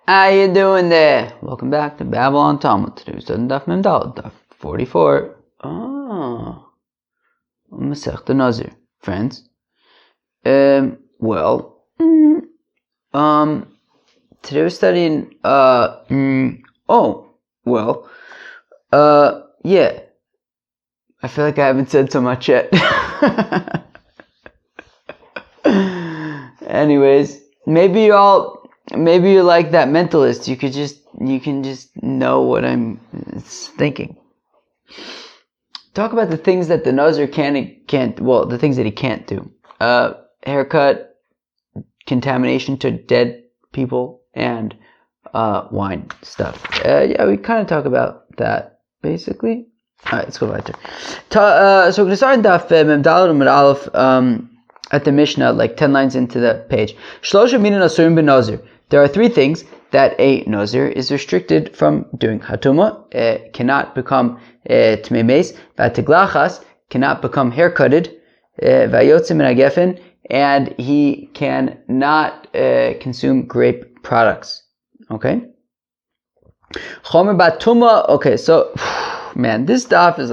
How you doing there? Welcome back to Babylon Talmud. Today we're studying Daf Mem Daled, Daf 44. Masech the Nazir, friends. Today we're studying. Yeah. I feel like I haven't said so much yet. Anyways, maybe you're like that mentalist. You can just know what I'm thinking. Talk about the things that the Nazir can't. Well, the things that he can't do. Haircut, contamination to dead people, and wine stuff. We kind of talk about that basically. All right, let's go back there. So we're going to start in Daf Mem Daled Amud Aleph at the Mishnah, like 10 lines into the page. Shlosha minan asurim b'Nazir. There are three things that a Nazir is restricted from doing. Hatuma cannot become tmei meis. V'atiglachas cannot become haircutted. V'ayotze min hagefen, and he cannot consume grape products. Okay. Chomer batuma. Okay, so man, this stuff is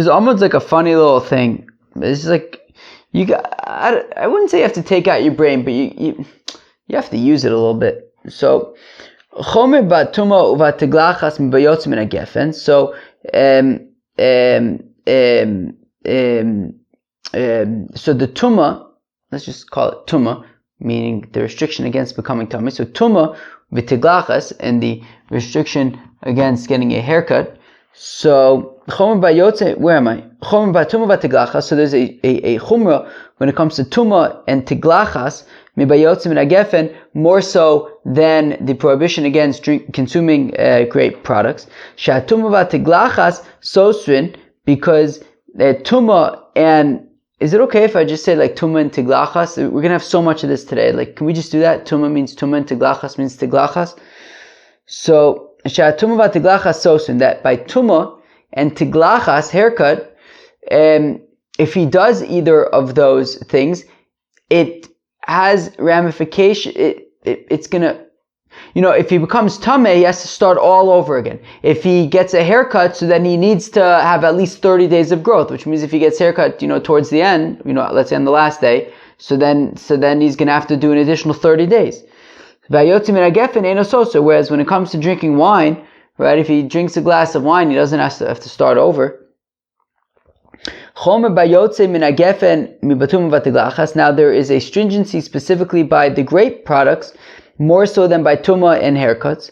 almost like a funny little thing. It's like I wouldn't say you have to take out your brain, but you have to use it a little bit. So chomer batuma uvatiglachas mibayotz min hagefen. So so the tuma, let's just call it tuma, meaning the restriction against becoming tummy. So tuma v'tiglachas, and the restriction against getting a haircut. So chomer bayotze, where am I? Chomer batuma v'tiglachas. So there's a chumra when it comes to tuma and tiglachas mibayotze min hagefen, more so than the prohibition against consuming grape products. Shatuma v'tiglachas sosrin, because tuma and, is it okay if I just say like tuma and tiglachas? We're gonna have so much of this today. Like, can we just do that? Tuma means tuma and tiglachas means tiglachas. So shatuma v'tiglachas sosrin, that by tuma and tiglachas, haircut, if he does either of those things, it has ramification. It's gonna, if he becomes tameh, he has to start all over again. If he gets a haircut, so then he needs to have at least 30 days of growth, which means if he gets haircut, towards the end, let's say on the last day, so then he's gonna have to do an additional 30 days. Whereas when it comes to drinking wine, right, if he drinks a glass of wine, he doesn't have to start over. Now there is a stringency specifically by the grape products, more so than by tuma and haircuts.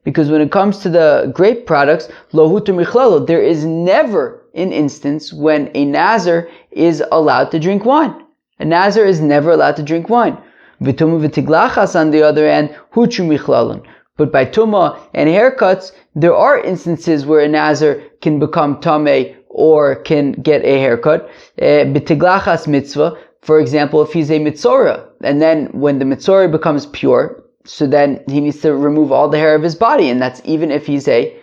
Because when it comes to the grape products, there is never an instance when a Nazir is allowed to drink wine. A Nazir is never allowed to drink wine. V'tuma v'tiglachas, on the other hand, hutru michlalon. But by tuma and haircuts, there are instances where a Nazir can become tameh or can get a haircut. B'tiglachas mitzvah, for example, if he's a mitzora, and then when the mitzora becomes pure, so then he needs to remove all the hair of his body, and that's even if he's a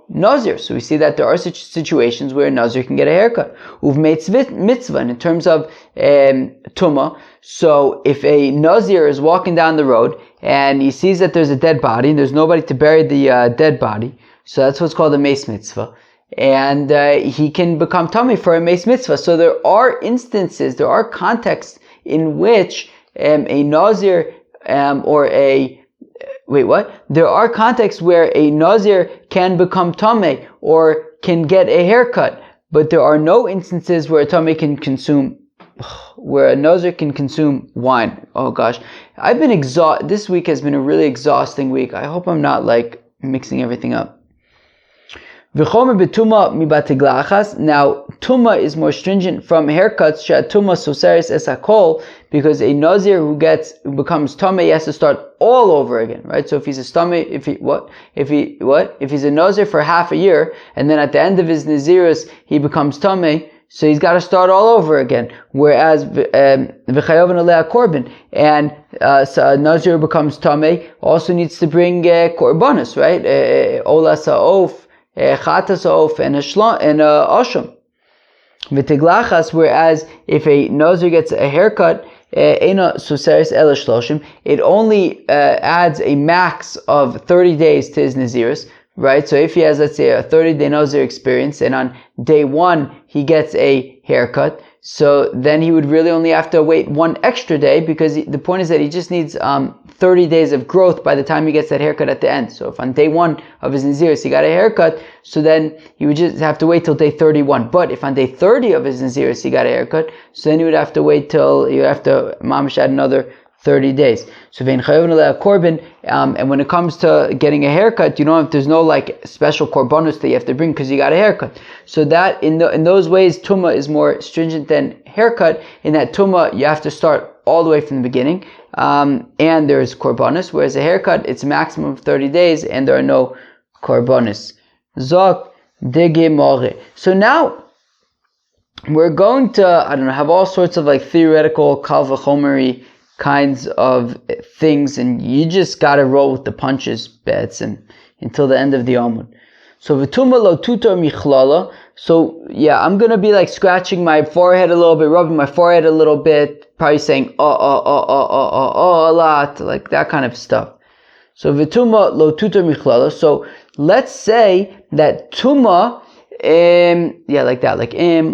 Nazir. So we see that there are such situations where a Nazir can get a haircut. Uvmeitz mitzvah, and in terms of tuma, so if a Nazir is walking down the road and he sees that there's a dead body and there's nobody to bury the dead body, so that's what's called a meis mitzvah, and he can become tummy for a meis mitzvah. So there are instances, there are contexts in which a Nazir there are contexts where a Nazir can become tameh or can get a haircut, but there are no instances where a tameh can consume, where a Nazir can consume wine. Oh gosh, I've been exhausted. This week has been a really exhausting week. I hope I'm not mixing everything up. Now, tuma is more stringent from haircuts. Tuma soseris es hakol, because a Nazir who becomes tameh, he has to start all over again, right? So if he's a if he's a Nazir for half a year, and then at the end of his Nazirus he becomes tameh, so he's got to start all over again. Whereas v'chayav alei korban, and so a Nazir who becomes tameh also needs to bring korbanos, right? Ola sa'of, chatas of, and asham. V'tiglachas, whereas if a Nazir gets a haircut, It only adds a max of 30 days to his Nazirus, right? So if he has, let's say, a 30-day Nazir experience, and on day 1 he gets a haircut, so then he would really only have to wait 1 extra day, because the point is that he just needs 30 days of growth by the time he gets that haircut at the end. So if on day 1 of his Nazirus he got a haircut, so then he would just have to wait till day 31. But if on day 30 of his Nazirus he got a haircut, so then he would have to wait till, you have to mamash add another 30 days. So korban, and when it comes to getting a haircut, there's no like special korbanos that you have to bring because you got a haircut. So that in those ways, tumah is more stringent than haircut. In that tumah, you have to start all the way from the beginning, and there's korbanos. Whereas a haircut, it's a maximum of 30 days, and there are no korbanos. Zok dege more. So now we're going to, have all sorts of like theoretical kal v'chomer kinds of things, and you just gotta roll with the punches, be'etzim, until the end of the Amud. So v'tuma lo tutor michlala. So yeah, I'm gonna be like scratching my forehead a little bit, rubbing my forehead a little bit, probably saying a lot, like that kind of stuff. So v'tuma lo tutor michlala. So let's say that tuma, like that, like im.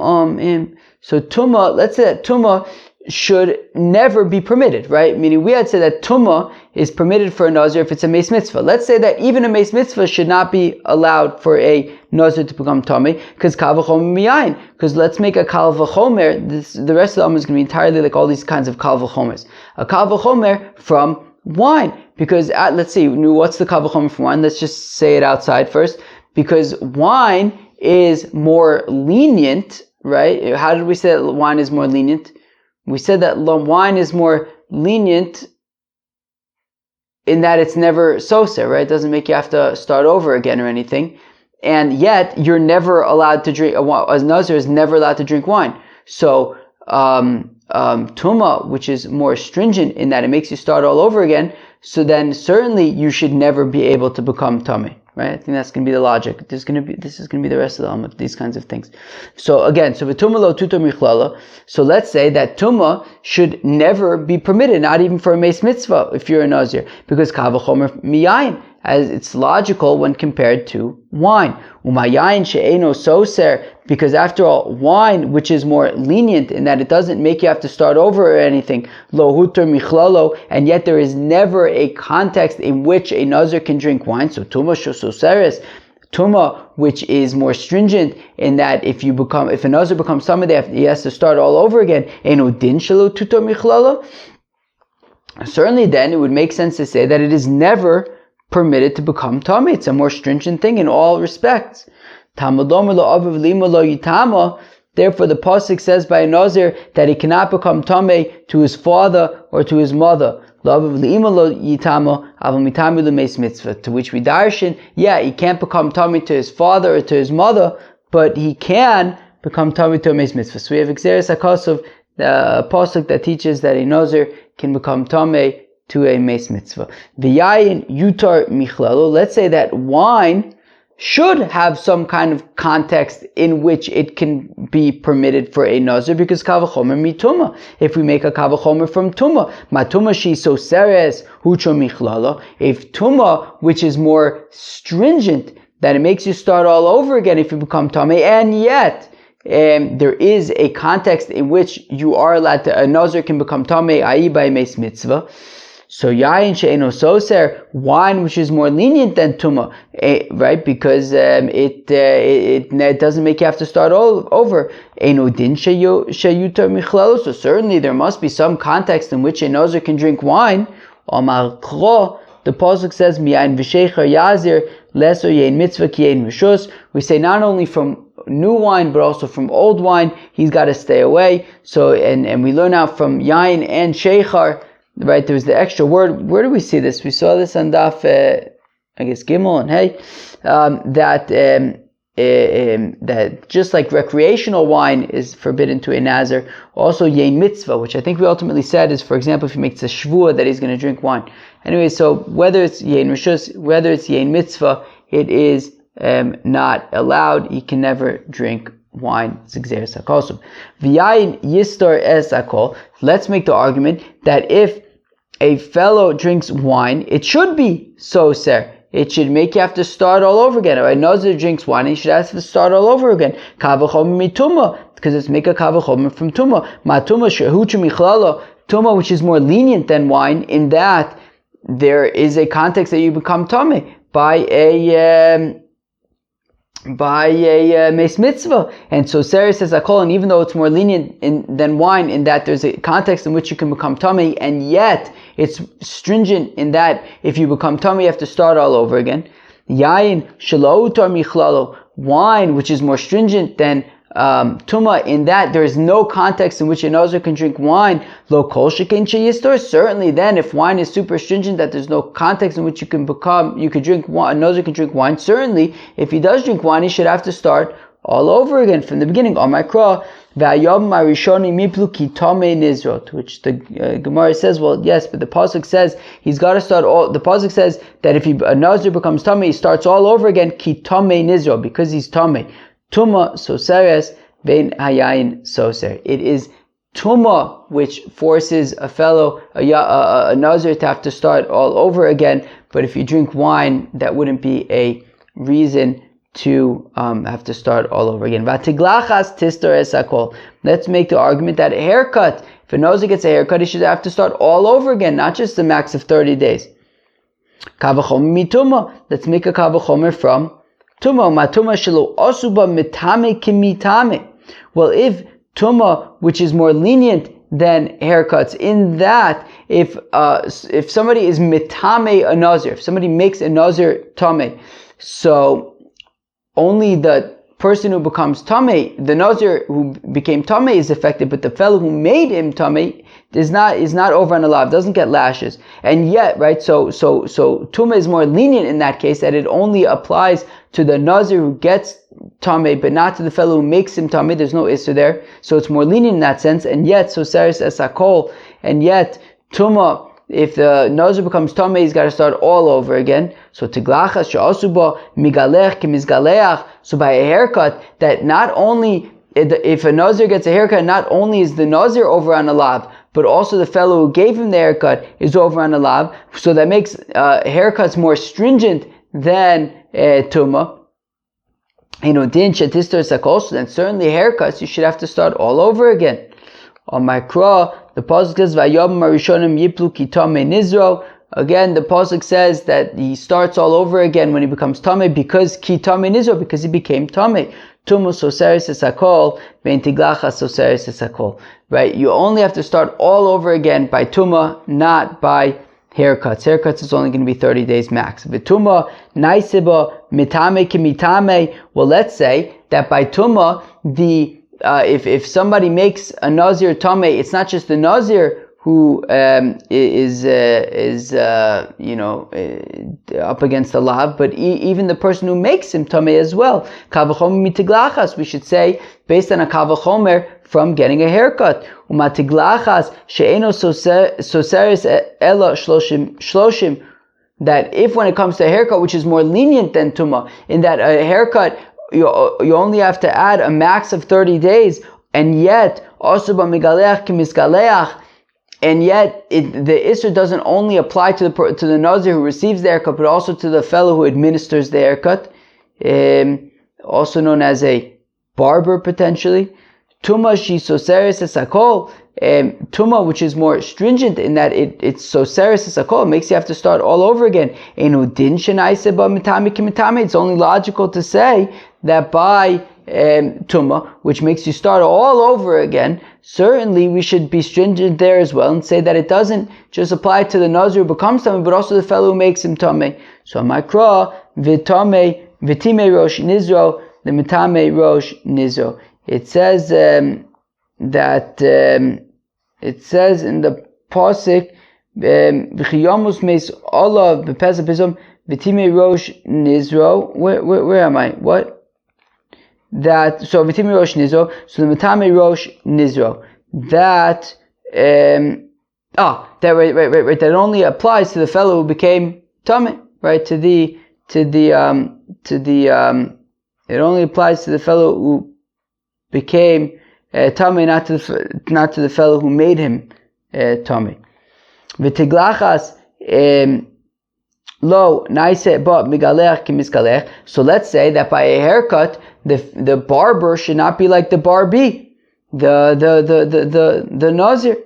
So tuma, let's say that tuma should never be permitted, right? Meaning we had said that tumah is permitted for a nazir if it's a meis mitzvah. Let's say that even a meis mitzvah should not be allowed for a nazir to become tamei, because kal v'chomer miyayin. Because let's make a kal v'chomer. The rest of the Amma is going to be entirely like all these kinds of kal v'chomers. A kal v'chomer from wine, because let's see, what's the kal v'chomer from wine? Let's just say it outside first. Because wine is more lenient, right? How did we say that wine is more lenient? We said that wine is more lenient in that it's never soser, right? It doesn't make you have to start over again or anything. And yet, you're never allowed to drink, a nazir is never allowed to drink wine. So, tuma, which is more stringent in that it makes you start all over again, so then certainly you should never be able to become tamei. Right? I think that's going to be the logic. This is going to be the rest of the Amud, these kinds of things. So again, so v'tumah lo tutor michlala. So let's say that tumah should never be permitted, not even for a meis mitzvah if you're a nazir, because kal v'chomer miyayin, as it's logical when compared to wine. Umayayin she'eno soser, because after all, wine, which is more lenient in that it doesn't make you have to start over or anything, lo huter michlalo, and yet there is never a context in which a nazir can drink wine. So tuma shososeres, tuma, which is more stringent in that if a nazir becomes tamei, he has to start all over again. Eno din shelo tutor michlalo. Certainly, then it would make sense to say that it is never permitted to become tamei. It's a more stringent thing in all respects. Therefore, the pasuk says by a nazir that he cannot become tamei to his father or to his mother. To which we darshan, he can't become tamei to his father or to his mother, but he can become tamei to a meis mitzvah. So we have Xeris HaKosov, the pasuk that teaches that a nazir can become tamei to a meis mitzvah. V'yayin yutar michlalo. Let's say that wine should have some kind of context in which it can be permitted for a nazir, because kal v'chomer mituma. If we make a kal v'chomer from tuma, matuma shi soseres hucho michlalo. If tuma, which is more stringent, that it makes you start all over again if you become tamei, and yet there is a context in which you are allowed to, a nazir can become tamei, i.e. by a meis mitzvah. So yayin she'eno soser, wine which is more lenient than tuma, right? Because it doesn't make you have to start all over. Eno din sheyutar michlalo. So certainly there must be some context in which a nazir can drink wine. Amar kro, the pasuk says miyayin v'sheicher yazir leso yein mitzvah ki yein rishus. We say not only from new wine but also from old wine he's got to stay away. So and we learn out from yayin and sheicher. Right, there's the extra word. Where do we see this? We saw this on Daf, Gimel and Hey, that just like recreational wine is forbidden to a nazir, also yein mitzvah, which I think we ultimately said is, for example, if he makes a shvua that he's going to drink wine. Anyway, so whether it's yein rishus, whether it's yein mitzvah, it is not allowed. He can never drink wine is Gzeres HaKosov. V'yayin Yistor Es HaKol. Let's make the argument that if a fellow drinks wine, it should be soser. It should make you have to start all over again. Or a Nazir drinks wine, he should have to start all over again. Kavachomer mituma, because it's make a kavachomer from tuma. Matuma shehuchu michlalo, tuma, which is more lenient than wine, in that there is a context that you become tummy by a meis mitzvah. And so Sarah says akol, and even though it's more lenient than wine, in that there's a context in which you can become tummy, and yet it's stringent in that if you become tummy, you have to start all over again. Yayin shelo utar michlalo, wine, which is more stringent than tuma, in that there is no context in which a nazir can drink wine. Lo kol shekein sheyistor. Certainly, then, if wine is super stringent, that there's no context in which you could drink wine, a nazir can drink wine. Certainly, if he does drink wine, he should have to start all over again from the beginning. On my krah, v'ayom marishoni miplu ki tamei nizrot, which the Gemara says, well, yes, but the pasuk says he's got to start all. The pasuk says that if a nazir becomes tamei, he starts all over again ki tamei nizrot, because he's tamei. Tuma soseres vein hayayin soser. It is tuma which forces a fellow, a nazir, to have to start all over again. But if you drink wine, that wouldn't be a reason to have to start all over again. Vatiglachas tistor es hakol. Let's make the argument that a haircut, if a nazir gets a haircut, he should have to start all over again, not just the max of 30 days. Kavachomer mituma. Let's make a kavachomer from tuma. Matuma shelo osuba mitame kimitame. Well, if tuma, which is more lenient than haircuts, in that if somebody is mitame a nazir, if somebody makes a nazir tame, so only the person who becomes tamei, the nazir who became tamei, is affected, but the fellow who made him tamei is not over on alav, doesn't get lashes. And yet, right, so tuma is more lenient in that case, that it only applies to the nazir who gets tamei, but not to the fellow who makes him tamei. There's no issur there, so it's more lenient in that sense. And yet, so saris es hakol, and yet tuma, if the nazir becomes tamei, he's got to start all over again. So tiglachas she'asuba migalech kimizgaleach. So by a haircut, that not only, if a nazir gets a haircut, not only is the nazir over on a lav, but also the fellow who gave him the haircut is over on a lav. So that makes haircuts more stringent than tuma. Din shetistor sakol. So then certainly haircuts, you should have to start all over again. On my krah, the pasuk says vayom marishonim yiplu ki tamei nizro. Again, the pasuk says that he starts all over again when he becomes tamei, because ki tamei nizro, because he became tamei. Tumu soseris es hakol, vein tiglachas soseris es hakol. Right? You only have to start all over again by tuma, not by haircuts. Haircuts is only going to be 30 days max. V'tuma naisiba mitame ki mitame. Well, let's say that by tuma, if somebody makes a nazir tamei, it's not just the nazir who is up against the lav, but even the person who makes him tamei as well. Kavachomer mitiglachas, we should say, based on a kavachomer from getting a haircut. Umatiglachas she'eno soseris ela shloshim. That if when it comes to a haircut, which is more lenient than tuma, in that a haircut, you only have to add a max of 30 days, and yet also b'migaleach kimisgaleach, and yet the issur doesn't only apply to the nazir who receives the haircut, but also to the fellow who administers the haircut, also known as a barber potentially. Tuma shi soseris es hakol. Tuma, which is more stringent in that it's soseris es hakol, makes you have to start all over again. It's only logical to say that by tuma, which makes you start all over again, certainly we should be stringent there as well and say that it doesn't just apply to the nazir who becomes tamei, but also the fellow who makes him tamei. So makra vitame rosh nizro, the mitame rosh nizro. It says that it says in the pasuk v'chiyamus meis olav b'pesach pizom v'timei rosh nizro. Where am I? What? That so v'timei rosh nizro. So the mitame rosh nizro. That right. That only applies to the fellow who became tamei. Right? It only applies to the fellow who became Tamei, not to the fellow who made him Tamei. V'tiglachas lo naise ba migalech kimiskalech. So let's say that by a haircut, the barber should not be like the barbi, the Nazir.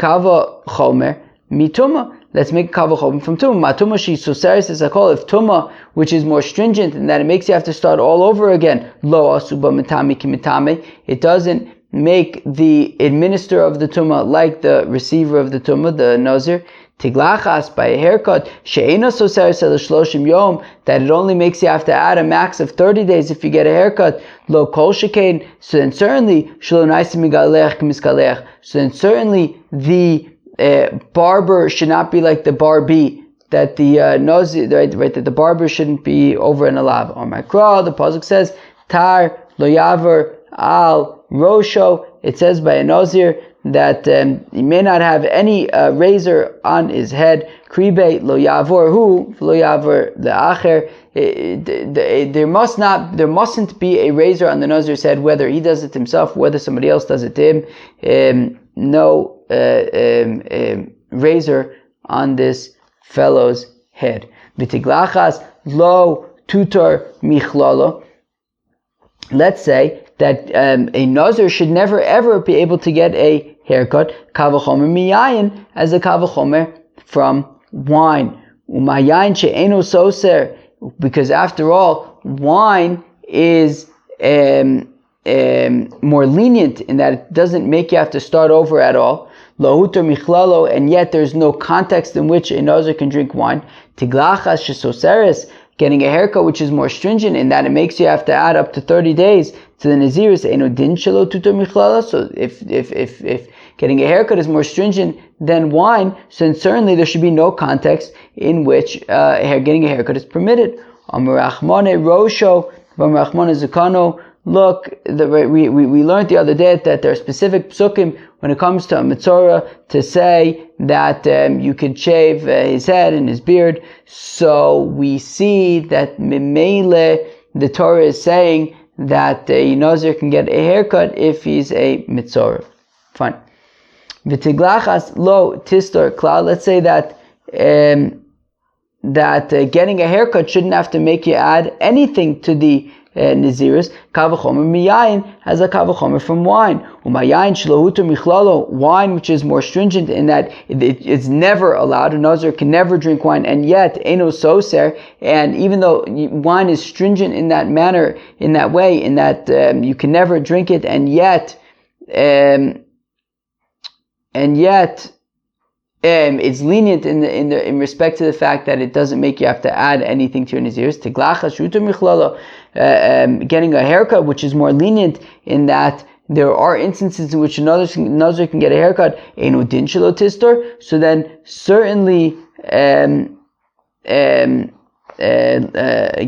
Kava chomer mituma. Let's make kava chomer from tuma. Matuma she soseris is a call if tuma, which is more stringent and that it makes you have to start all over again. Lo asuba mitami kimitame. It doesn't make the administrator of the tuma like the receiver of the tuma, the Nazir. Tiglachas, by a haircut, she'ena soseris el shloshim yom, that it only makes you have to add a max of 30 days if you get a haircut. Lo kol shekain, so then certainly shlo naisim migalech k'miskalech. So then certainly the barber should not be like the barbi, that the Nazir, right, that the barber shouldn't be over an alav. On my kra, the pasuk says tar lo yaver al rosho. It says by a Nazir that he may not have any razor on his head. Kribe lo yavor hu lo yavor the acher. There mustn't be a razor on the Nazir's head, whether he does it himself, whether somebody else does it to him. No razor on this fellow's head. V'tiglachas lo tutor michlalo. Let's say that a Nazir should never ever be able to get a haircut, kavachomer miyayin, as a kavachomer from wine. Umayayin she'eno soser, because after all, wine is more lenient in that it doesn't make you have to start over at all. Lohuter michlalo, and yet there's no context in which a Nazir can drink wine. Tiglachas shesoseres, getting a haircut which is more stringent in that it makes you have to add up to 30 days to the Nazir's eno din shelo tutor michlala. So if getting a haircut is more stringent than wine, so then certainly there should be no context in which getting a haircut is permitted. Amarachmane rosho v'amarachmane zukano. Look, we learned the other day that there are specific psukim when it comes to a mitzvah to say that you could shave his head and his beard. So we see that Mimele, the Torah is saying that a Nazir can get a haircut if he's a mitzvah. Fine. V'tiglachas lo tistor klal. Let's say that getting a haircut shouldn't have to make you add anything to the Naziris. Kavachomer miyayin has a kavachomer from wine. Umayayin shlohuter michlalo, wine which is more stringent in that it's never allowed. A Nazir can never drink wine, and yet eno soser. And even though wine is stringent in that manner, in that way, in that you can never drink it, and yet it's lenient in respect to the fact that it doesn't make you have to add anything to your nazirs. Tiglachas shuter michlalo, getting a haircut which is more lenient in that there are instances in which a Nazir can get a haircut. Eno din shelo tistor. So then certainly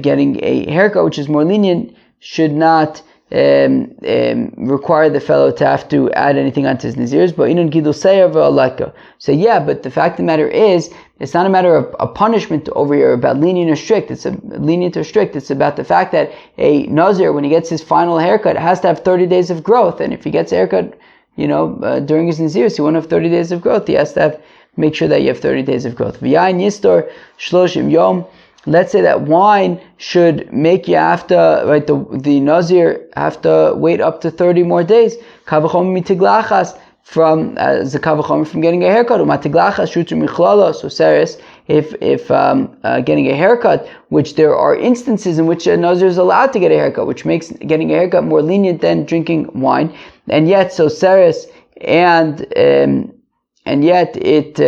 getting a haircut which is more lenient should not require the fellow to have to add anything onto his nazirs. But so yeah, but the fact of the matter is, it's not a matter of a punishment over here about lenient or strict. It's lenient or strict. It's about the fact that a Nazir, when he gets his final haircut, has to have 30 days of growth. And if he gets a haircut, during his nazirs, he won't have 30 days of growth. He has to make sure that you have 30 days of growth. V'yayin yistor shloshim yom. Let's say that wine should make you have to, right, the Nazir have to wait up to 30 more days. Kavachom mitiglachas, from the kavachom from getting a haircut. Umatiglachas shutu michlala. So seris, if getting a haircut, which there are instances in which a Nazir is allowed to get a haircut, which makes getting a haircut more lenient than drinking wine, and yet so seris, and yet it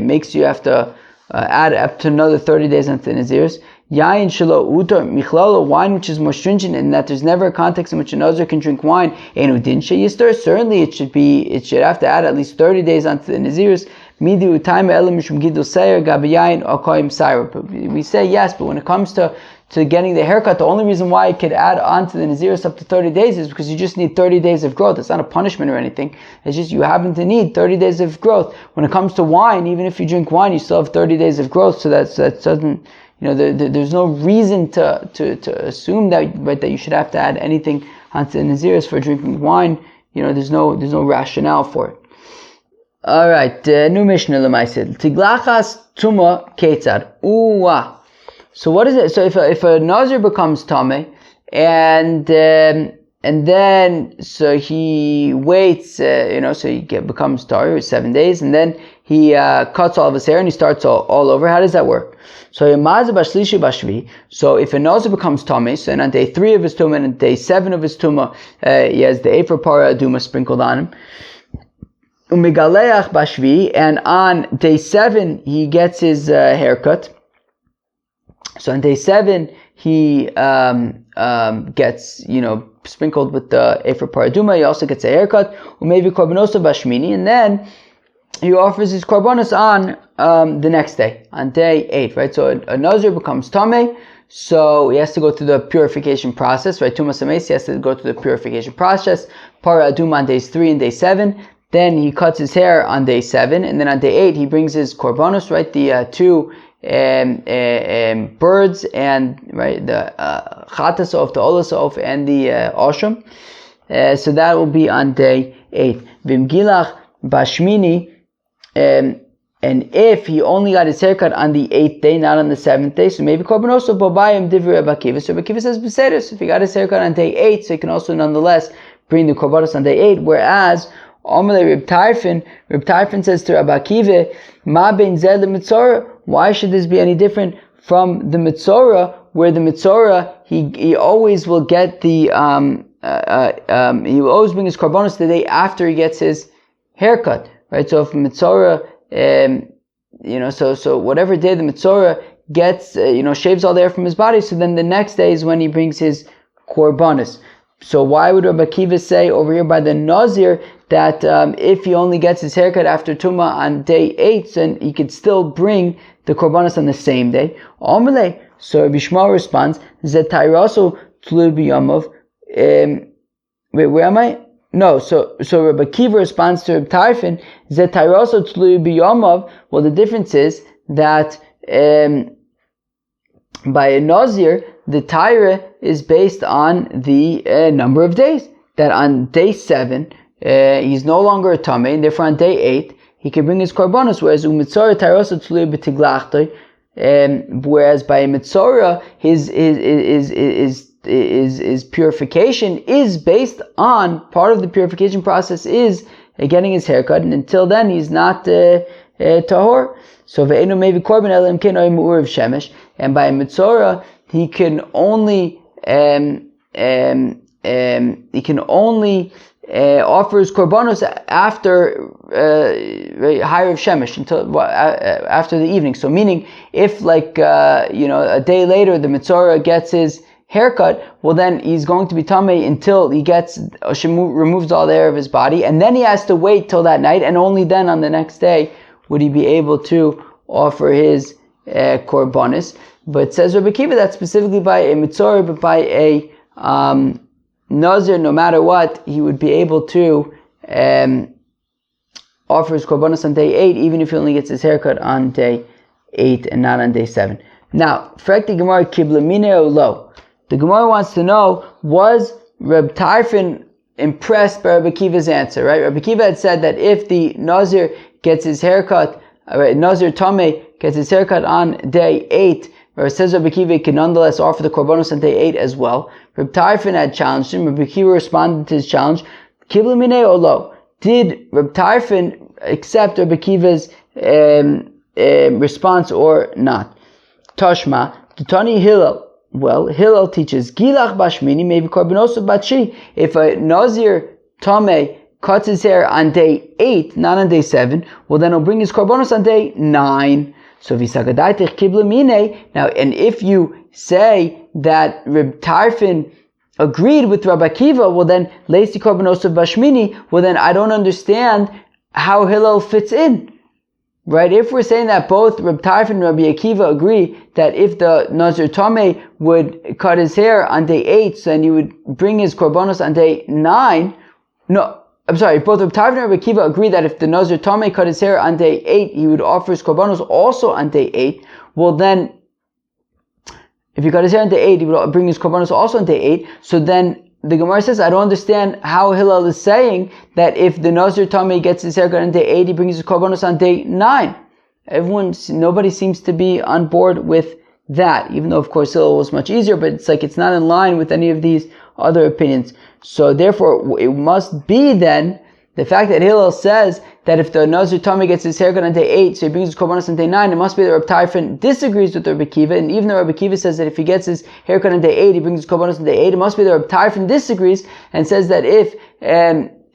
makes you have to add up to another 30 days onto the Nazirs. Yayin shelo utar michlalo, wine which is more stringent in that there's never a context in which a Nazir can drink wine. Enu din sheyistar, certainly it should have to add at least 30 days onto the Nazirs. Midu time elam mishum gidul seir gabayayin akoyim sair. We say yes, but when it comes to getting the haircut, the only reason why it could add on to the Naziris up to 30 days is because you just need 30 days of growth. It's not a punishment or anything. It's just you happen to need 30 days of growth. When it comes to wine, even if you drink wine, you still have 30 days of growth, so that doesn't, there's no reason to assume that you should have to add anything onto the Naziris for drinking wine. There's no rationale for it. All right, new Mishnah Lemaisid. Tiglachas tuma ketzad. So what is it? So if a Nazir becomes tameh, and then so he waits, so he becomes tahor 7 days, and then he cuts all of his hair and he starts all over. How does that work? So if a Nazir becomes tameh, so on day 3 of his tumah and on day 7 of his tumah, he has the ephah para aduma sprinkled on him. Umigaleach bashvi, and on day 7 he gets his haircut. So on day 7 he gets sprinkled with the ephah para aduma. He also gets a haircut. Umevi korbanos bashmini, and then he offers his korbanos on the next day, on day 8, right? So a Nazir becomes tameh, so he has to go through the purification process, right? Tumas Hameis, he has to go through the purification process. Para aduma on days 3 and day 7. Then he cuts his hair on day 7, and then on day 8 he brings his korbanos, right? The two birds, and right, the chatasof, the olasof, and the osham. So that will be on day 8. Vimgilach bashmini. And if he only got his haircut on the 8th day, not on the 7th day, so maybe korbanos bobayim divri Rabbi Akiva. So Rabbi Akiva says b'seder. So if he got his haircut on day 8, so he can also nonetheless bring the korbanos on day 8. Whereas Amalei Reb Tarfon says to Rabbi Akiva, Ma ben zeh le'mitzora. Why should this be any different from the mitzora, where the mitzora he always will get the he will always bring his korbanos the day after he gets his haircut, right? So if mitzora, so whatever day the mitzora gets, shaves all the hair from his body, so then the next day is when he brings his korbanos. So why would Rabbi Akiva say over here by the Nazir that if he only gets his haircut after Tumah on day 8, then he could still bring the korbanos on the same day? Amalei. So Rabbi Shmuel responds, Zetairaso tlu b'yamav. Wait, where am I? No, so Rabbi Akiva responds to Rabbi Tarfon, Zetairaso tlu b'yamav. Well, the difference is that by a Nazir, the Taira is based on the number of days. That on day 7, he's no longer a Tameh, and therefore on day 8, he can bring his korbanos. Whereas umitzora Tairosa tzluy b'tiglachtoi, whereas by a mitzora, his purification is based on, part of the purification process is getting his haircut, and until then he's not tahor. So ve'enu mevi korban elim ken oy mu'urav shemesh, and by a mitzora he can only offer his korbanos after higher of shemesh, until after the evening. So meaning, if a day later the mitzora gets his haircut, well then he's going to be tamei until he removes all the hair of his body, and then he has to wait till that night, and only then on the next day would he be able to offer his korbanos. But says Rabbi Akiva that specifically by a mitzora, but by a Nazir, no matter what, he would be able to offer his korbanos on day 8, even if he only gets his haircut on day 8 and not on day 7. Now, Frekti Gemara Kiblamine or lo. The Gemara wants to know, was Reb Tarfon impressed by Rabbi Akiva's answer, right? Rabbi Akiva had said that if the Nazir gets his haircut, Nazir Tameh gets his haircut on day 8, where it says Rabbi Akiva can nonetheless offer the korbanos on day 8 as well. Reb Tarfon had challenged him. Rabbi Akiva responded to his challenge. Kibla minei or lo? Did Reb Tarfon accept Rabbi Akiva's response or not? Tashma, Tutani Hillel. Well, Hillel teaches Gilach bashmini maybe korbanos batshi. If a Nazir Tameh cuts his hair on day 8, not on day 7, well then he'll bring his korbanos on day 9. So v'sagadaitich kibla mine. Now, and if you say that Reb Tarfon agreed with Rabbi Akiva, well then leisi korbanos bashmini. Well then I don't understand how Hillel fits in, right? If we're saying that both Reb Tarfon and Rabbi Akiva agree that if the Nazir Tameh would cut his hair on day 8, so then he would bring his korbanos on day 9. No. I'm sorry, both Reb Tarfon and Rabbi Akiva agree that if the Nazir Tameh cut his hair on day 8, he would offer his korbanos also on day 8. Well then, if he cut his hair on day 8, he would bring his korbanos also on day 8. So then the Gemara says, I don't understand how Hillel is saying that if the Nazir Tamei gets his haircut on day 8, he brings his korbanos on day 9. Nobody seems to be on board with that, even though of course Hillel was much easier, but it's not in line with any of these other opinions. So therefore, it must be then the fact that Hillel says that if the Nazir Tamei gets his haircut on day 8, so he brings his korbanos on day 9, it must be that Rabbi Tarfon disagrees with Rabbi Kiva, and even though Rabbi Kiva says that if he gets his haircut on day 8, he brings his korbanos on day 8, it must be that Rabbi Tarfon disagrees and says that if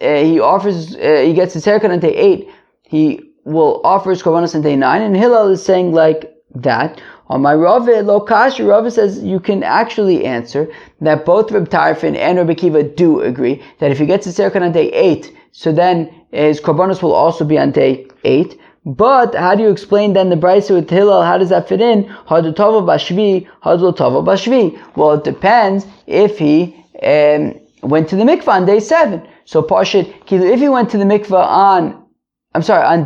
he gets his haircut on day 8, he will offer his korbanos on day 9, and Hillel is saying like that. On my Rava, Lo Kashi, Rava says you can actually answer that both Rabbi Tarfon and Rabbi Kiva do agree that if he gets his haircut on day 8, so then his korbanos will also be on day 8. But how do you explain then the brayso with Hillel? How does that fit in? Hadu tova bashvi, hadu tova bashvi. Well, it depends if he went to the mikvah on day 7. So Pashit, if he went to the mikvah on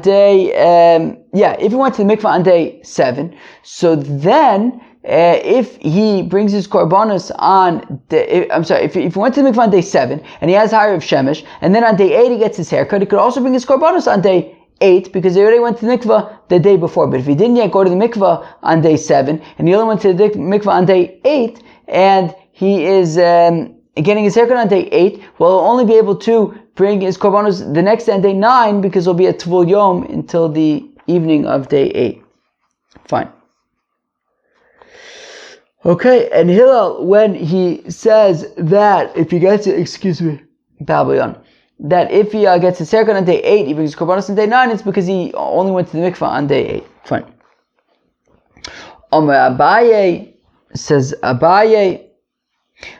day, if he went to the mikvah on day 7, so then, if he brings his korbanos if he went to the mikvah on day 7, and he has higher of Shemesh, and then on day 8 he gets his haircut, he could also bring his korbanos on day 8, because he already went to the mikvah the day before. But if he didn't yet go to the mikvah on day 7, and he only went to the mikvah on day 8, and he is getting his haircut on day 8, well, he'll only be able to bring his korbanos the next day on day 9, because he'll be at Tvul Yom until the evening of day 8. Fine. Okay, and Hillel, when he says that if he gets Babylon, that if he gets his haircut on day 8, he brings his korbanos on day 9, it's because he only went to the mikvah on day 8. Fine. Omer Abaye, says Abaye,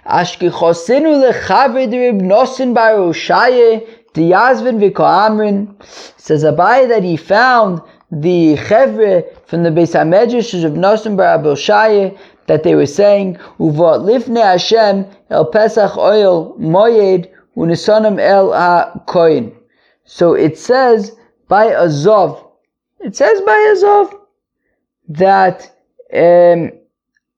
Ashki chosinu lechavre de Reb Nosson bar Oshaye diyazvin v'koamrin. Says Abaye that he found the chevre from the Beis HaMedrash of Nosson bar Oshaye that they were saying uvot lifnei Hashem el Pesach oil moyed unisonim el ha-koyin. So it says by Azov. It says by Azov that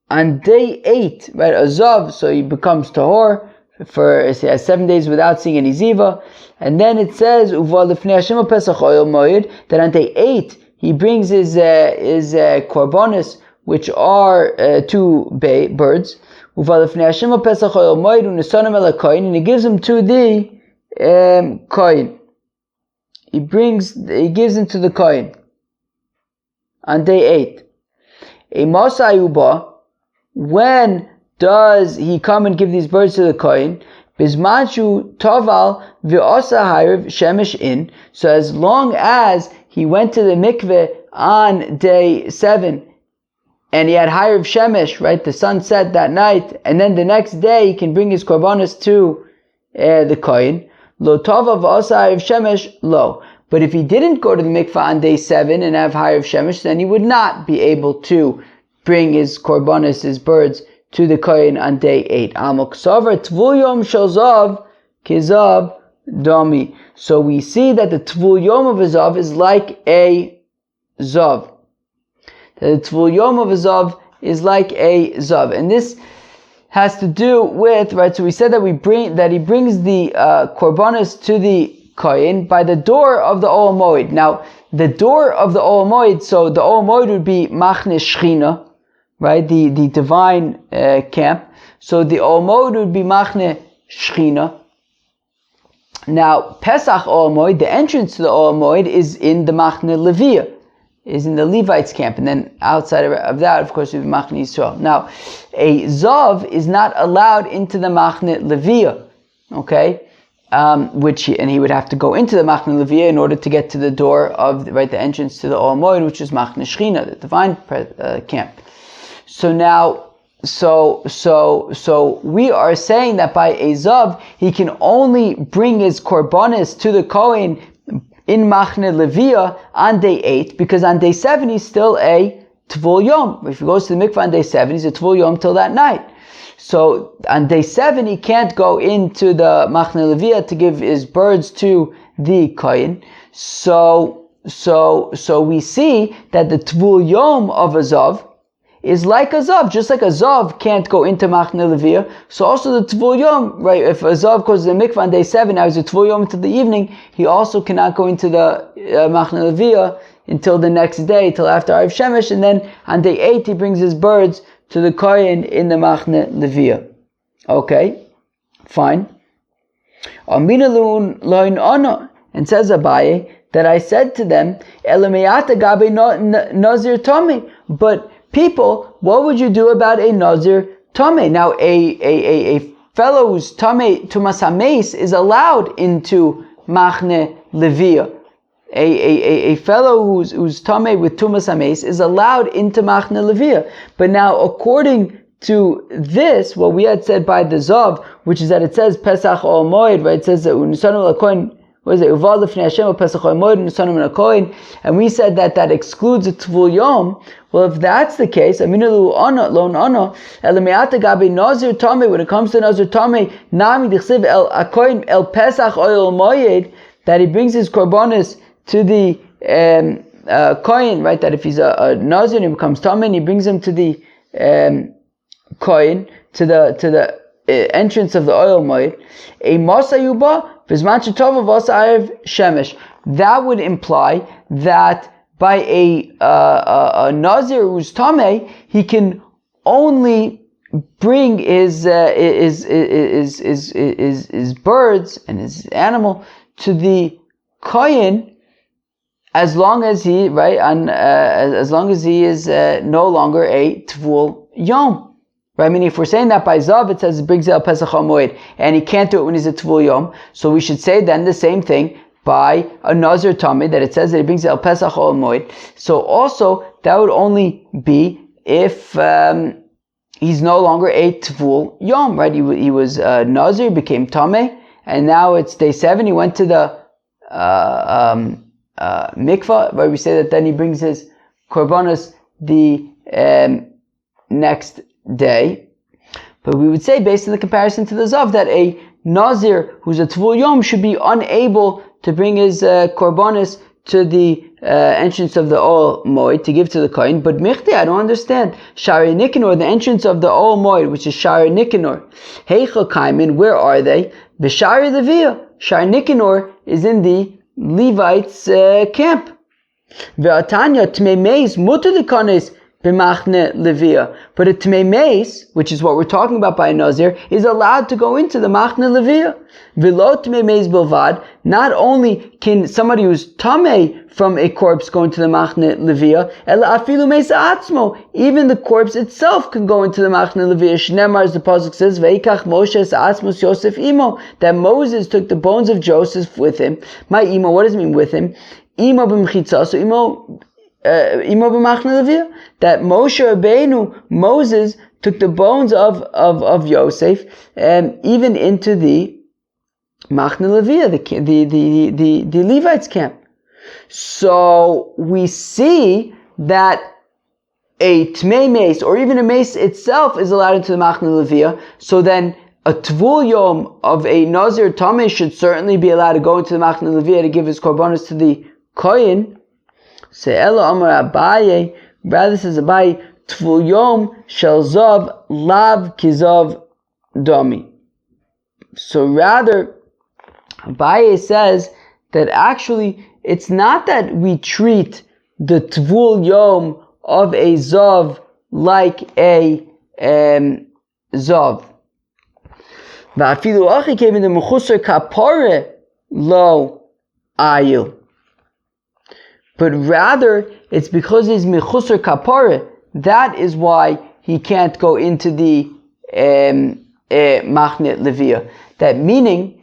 on day 8, right, Azov, so he becomes tahor for he has 7 days without seeing any ziva, and then it says uvot lifnei Hashem el Pesach oil moyed that on day 8 he brings his korbanos, which are 2 birds, and he gives them to the kohen. He gives them to the kohen on day 8. A Masayuba, when does he come and give these birds to the kohen? Bismanchu toval v'osa hayrev shemesh in. So as long as he went to the mikveh on day 7, and he had higher of Shemesh, right? The sun set that night, and then the next day he can bring his korbanos to the kohen. Lo tova v'osa of Shemesh, lo. But if he didn't go to the mikvah on day 7 and have higher of Shemesh, then he would not be able to bring his korbanos, his birds, to the kohen on day 8. Amok sover tvul yom shel zav kizav dami. So we see that the tvul yom of a zav is like a zav. The Tvul Yom of a Zav is like a Zav. And this has to do with, right, so we said that he brings the korbanos to the Kohen by the door of the Ohel Moed. Now, the door of the Ohel Moed, so the Ohel Moed would be Machne Shechina, right, the divine camp. So the Ohel Moed would be Machne Shechina. Now, Pesach Ohel Moed, the entrance to the Ohel Moed is in the Machne Leviah, is in the Levites' camp, and then outside of that, of course, we have Machne Yisrael. Now, a Zav is not allowed into the Machne Leviah, okay? He would have to go into the Machne Leviah in order to get to the door of the entrance to the Ohel Moed, which is Machne Shechina, the divine camp. So now, so we are saying that by a Zav, he can only bring his korbanos to the Kohen in Machne Leviah on day 8, because on day 7 he's still a Tvul Yom. If he goes to the mikvah on day 7, he's a Tvul Yom till that night. So on day 7 he can't go into the Machne Leviah to give his birds to the Kohen. So we see that the Tvul Yom of a Zav is like a Zav. Just like a Zav can't go into Machne Leviyah, so also the Tvul Yom, right, if a Zav goes to the mikvah on day 7, now he's a Tvul Yom until the evening, he also cannot go into the Machne Leviyah until the next day, till after Arif Shemesh, and then on day 8 he brings his birds to the Kohen in the Machne Leviyah. Okay, fine. Amina loin ana, and says Abaye that I said to them, Elameyata gabe Nazir Tomei. But people, what would you do about a Nazir Tomei? Now, a fellow who's Tomei Tumas HaMeis is allowed into Machne Leviyah. A fellow who's Tomei with Tumas HaMeis is allowed into Machne Leviyah. But now, according to this, what we had said by the Zav, which is that it says Pesach Ol Moed, right? It says that what is it? Uval Lifnei Hashem Pesach Ol Moed Nusanim L'Kohen, and we said that excludes a Tvul Yom. Well, if that's the case, Aminu Lon Ana Elameata Gabi Nazir Tomei. When it comes to Nazir Tomei, Nami Dichsiv El Akoin El Pesach Ol Moed, that he brings his korbanos to the Kohen, right? That if he's a Nazir and he becomes Tomei, and he brings him to the Kohen, to the entrance of the oil moed, a Masayuba Vizman Shetova Vasayev Shemesh. That would imply that by a Nazir who's Tameh, he can only bring his birds and his animal to the Kohen as long as he as long as he is no longer a Tvul Yom. Right? I mean, if we're saying that by Zav, it says it brings El Pesach HaMoed, and he can't do it when he's a Tvul Yom, so we should say then the same thing by a Nazir Tamid, that it says that he brings El Pesach HaMoed. So also, that would only be if he's no longer a Tvul Yom, right? He was Nazir, became Tameh, and now it's day 7, he went to the mikvah, where we say that then he brings his korbanos the next day. But we would say, based on the comparison to the Zav, that a Nazir who's a Tvul Yom should be unable to bring his korbanos to the entrance of the Ol Moed to give to the Kohen. But Michti, I don't understand. Shari Nikanor, the entrance of the Ol Moed, which is Shari Nikanor. Heicha Kaimin, where are they? B'Shari Leviyah. Shari Nikanor is in the Levites' camp. Ve'atanya Tmei Meis Mutar Likanes B'Machne Leviyah. But a Tmei Meis, which is what we're talking about by a Nazir, is allowed to go into the Machne Leviyah. V'lo Tmei Meis Bilvad. Not only can somebody who's Tamei from a corpse go into the Machne Leviyah, Ela Afilu Meis Atzmo. Even the corpse itself can go into the Machne Leviyah. Shnemar, as the pasuk says, Veikach Moshe es Atzmos Yosef Imo. That Moses took the bones of Joseph with him. My Imo, what does it mean with him? Imo b'mchitza. So Imo b'machne leviyah, that Moshe Rabbeinu, Moses, took the bones of Yosef, even into the machne leviyah, the Levites' camp. So we see that a tmei mace, or even a mace itself, is allowed into the machne leviyah. So then a tvul yom of a Nazir Tameh should certainly be allowed to go into the machne leviyah to give his korbanos to the Kohen. Se'ela Amar Abaye, rather says Abaye, Tvul Yom Shel Zav Lav Kizav Dami. So rather, Abaye says that actually it's not that we treat the Tvul Yom of a Zav like a Zav. Va'afilu achi came in the Mechusar Kapare Lo Ayil. But rather, it's because he's mechusar kapara. That is why he can't go into the machne leviyah. That meaning,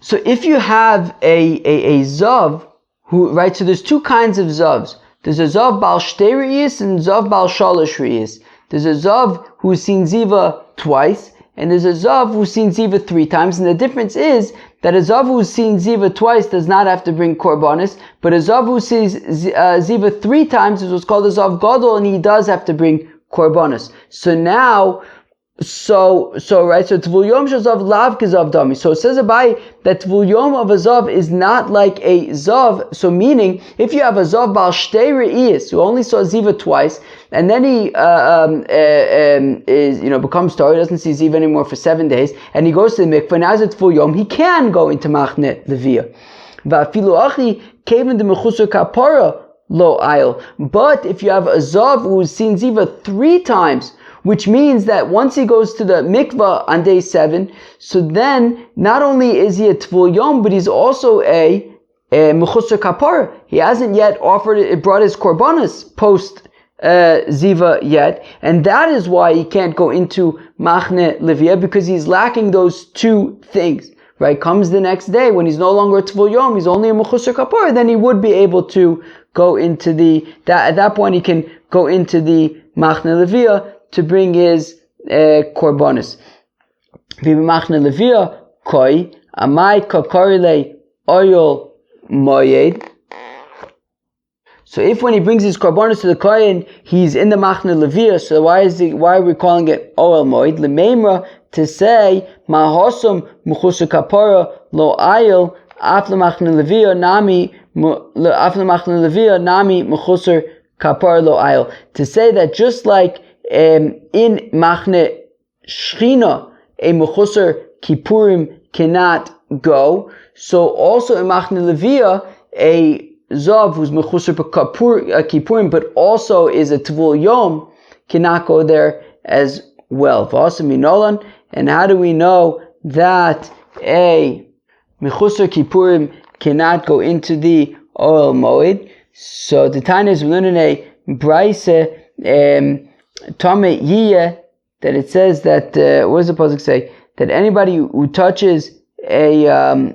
so if you have a zav who, right? So there's two kinds of zavs. There's a zav bal shtei re'iyos and zav bal shalosh re'iyos. There's a zav who's seen ziva twice, and there's a zav who's seen ziva 3 times. And the difference is that a zav who's seen ziva twice does not have to bring korbanos, but a zav who sees ziva 3 times is what's called a zav gadol, and he does have to bring korbanos. So now, So Tvul Yom Shazav Lav Kazav Dami. So it says Abai that Tvul Yom of a Zav is not like a Zav. So meaning, if you have a Zav Bal Shtei Re'iyas, who only saw Ziva twice, and then he becomes Torah, he doesn't see Ziva anymore for 7 days, and he goes to the mikveh, and as it's Tvul Yom, he can go into Machne Leviyah. Va'afilu achi kevin de mechusar kapara lo ayil. But if you have a Zav who's seen Ziva 3 times, which means that once he goes to the mikvah on day 7, so then not only is he a Tvul Yom, but he's also a mechusar kapara. He hasn't yet brought his korbanos post Ziva yet, and that is why he can't go into Machne Leviyah, because he's lacking those 2 things. Right? Comes the next day when he's no longer a Tvul Yom, he's only a mechusar kapara, then he would be able to go into at that point he can go into the Machne Leviyah to bring his korbanos. V'b'machne Leviyah koi amai kakorile oyol moyed. So if when he brings his korbanos to the kohen, he's in the Machne Leviyah, so why are we calling it oil moed? L'meimra, to say mahosum mechusar kapara lo ayil af l'machne Leviyah nami mechusar kapara lo ayil. To say that just like in Machne Shechina, a mechusar kippurim cannot go, so also in Machne Leviyah, a Zav who's mechusar kippurim but also is a Tvul Yom cannot go there as well. Minolan. And how do we know that a mechusar kippurim cannot go into the oil moed? So the Tanya is learning a brayse Tame Yiyeh, that it says that what does the pasuk say? That anybody who touches a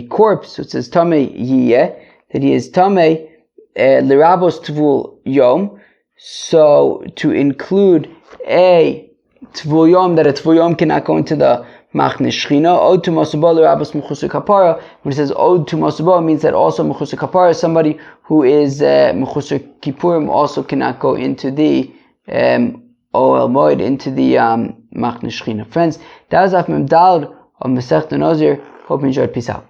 corpse, so it says Tame Yiyeh, that he is Tame L'rabos Tvul Yom. So to include a Tvul Yom, that a Tvul Yom cannot go into the Machne Shechina. Od to Masubah L'rabos Mechusar Kapara. When it says Od to Masubah, it means that also Mechusar Kapara, somebody who is Mechusar Kippurim, also cannot go into the Oel Moed, into the Machne Shechina. Friends, that was Af Mem Daled of Masechta Nazir. Hope you enjoyed. Peace out.